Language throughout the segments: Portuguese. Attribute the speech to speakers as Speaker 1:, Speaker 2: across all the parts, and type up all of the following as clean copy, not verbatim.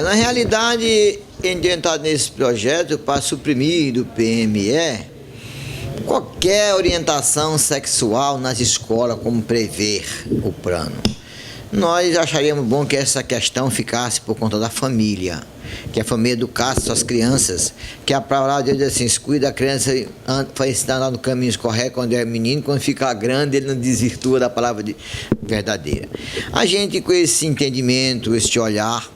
Speaker 1: Na realidade, entrado nesse projeto para suprimir do PME qualquer orientação sexual nas escolas, como prever o plano. Nós acharíamos bom que essa questão ficasse por conta da família, que a família educasse suas crianças, que a palavra de Deus diz assim, cuida da criança, vai ensinar lá no caminho correto quando é menino, quando fica grande ele não desvirtua da palavra verdadeira. A gente, com esse entendimento, esse olhar,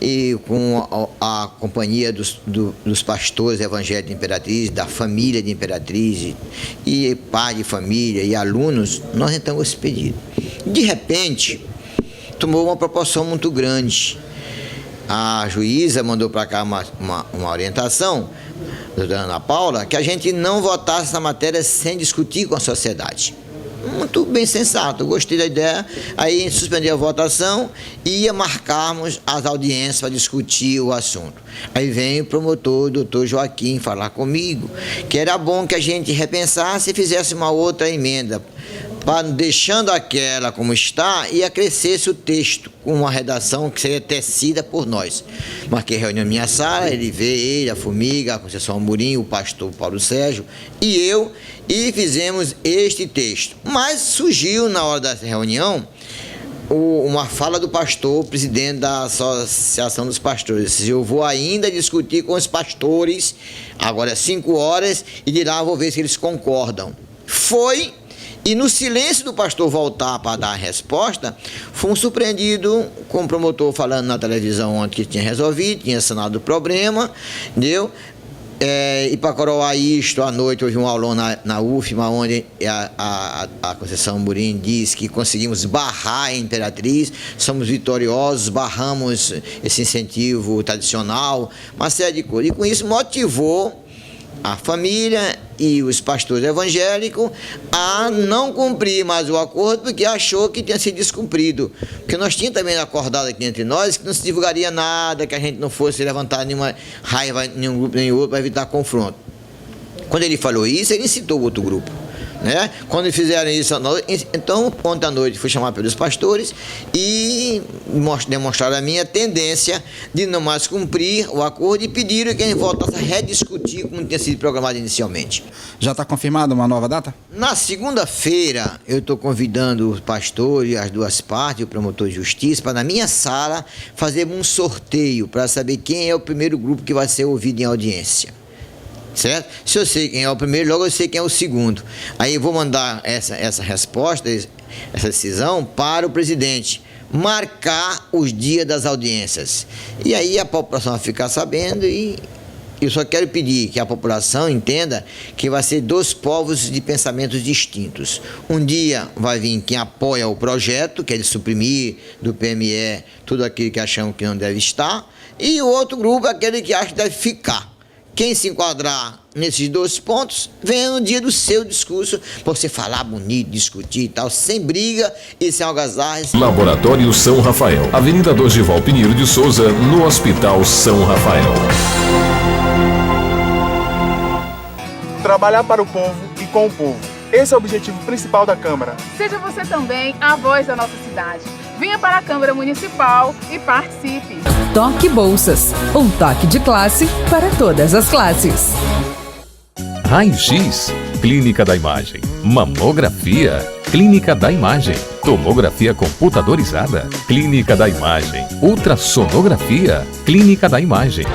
Speaker 1: e com a companhia dos pastores evangélicos de Imperatriz, da família de Imperatriz, e pai de família e alunos, nós entramos esse pedido. De repente, tomou uma proporção muito grande. A juíza mandou para cá uma orientação, a doutora Ana Paula, que a gente não votasse essa matéria sem discutir com a sociedade. Muito bem sensato, gostei da ideia. Aí a gente suspendeu a votação e ia marcarmos as audiências para discutir o assunto. Aí vem o promotor, o doutor Joaquim, falar comigo que era bom que a gente repensasse e fizesse uma outra emenda, para, deixando aquela como está, e acrescesse o texto com uma redação que seria tecida por nós. Marquei reunião na minha sala, ele veio, a Formiga, a Conceição Amorim, o pastor Paulo Sérgio e eu, e fizemos este texto. Mas surgiu na hora da reunião uma fala do pastor, presidente da Associação dos Pastores. Eu vou ainda discutir com os pastores, agora 5 horas, e de lá vou ver se eles concordam. Foi. E no silêncio do pastor voltar para dar a resposta, fomos surpreendidos com o promotor falando na televisão ontem que tinha resolvido, tinha sanado o problema, entendeu? E para coroar isto, à noite houve um aulão na UFMA, onde a Conceição Amorim diz que conseguimos barrar a Imperatriz, somos vitoriosos, barramos esse incentivo tradicional, uma série de coisas. E com isso motivou a família e os pastores evangélicos a não cumprir mais o acordo, porque achou que tinha sido descumprido. Porque nós tínhamos também acordado aqui entre nós que não se divulgaria nada, que a gente não fosse levantar nenhuma raiva em nenhum grupo nem outro para evitar confronto. Quando ele falou isso, ele incitou o outro grupo. Né? Quando fizeram isso, então, ontem à noite fui chamado pelos pastores e demonstraram a minha tendência de não mais cumprir o acordo e pediram que a gente voltasse a rediscutir como tinha sido programado inicialmente.
Speaker 2: Já está confirmada uma nova data?
Speaker 1: Na segunda-feira, eu estou convidando os pastores, as duas partes, o promotor de justiça, para na minha sala fazer um sorteio para saber quem é o primeiro grupo que vai ser ouvido em audiência. Certo? Se eu sei quem é o primeiro, logo eu sei quem é o segundo. Aí eu vou mandar essa resposta, essa decisão para o presidente marcar os dias das audiências. E aí a população vai ficar sabendo, e eu só quero pedir que a população entenda que vai ser 2 povos de pensamentos distintos. Um dia vai vir quem apoia o projeto, que é de suprimir do PME tudo aquilo que achamos que não deve estar, e o outro grupo é aquele que acha que deve ficar. Quem se enquadrar nesses 2 pontos, venha no dia do seu discurso, para você falar bonito, discutir e tal, sem briga e sem algazarras.
Speaker 3: Laboratório São Rafael, Avenida Dorival Pinheiro de Souza, no Hospital São Rafael.
Speaker 4: Trabalhar para o povo e com o povo. Esse é o objetivo principal da Câmara.
Speaker 5: Seja você também a voz da nossa cidade. Venha para a Câmara Municipal e participe.
Speaker 6: Toque Bolsas, um toque de classe para todas as classes.
Speaker 3: Raio-X, Clínica da Imagem. Mamografia, Clínica da Imagem. Tomografia computadorizada, Clínica da Imagem. Ultrassonografia, Clínica da Imagem.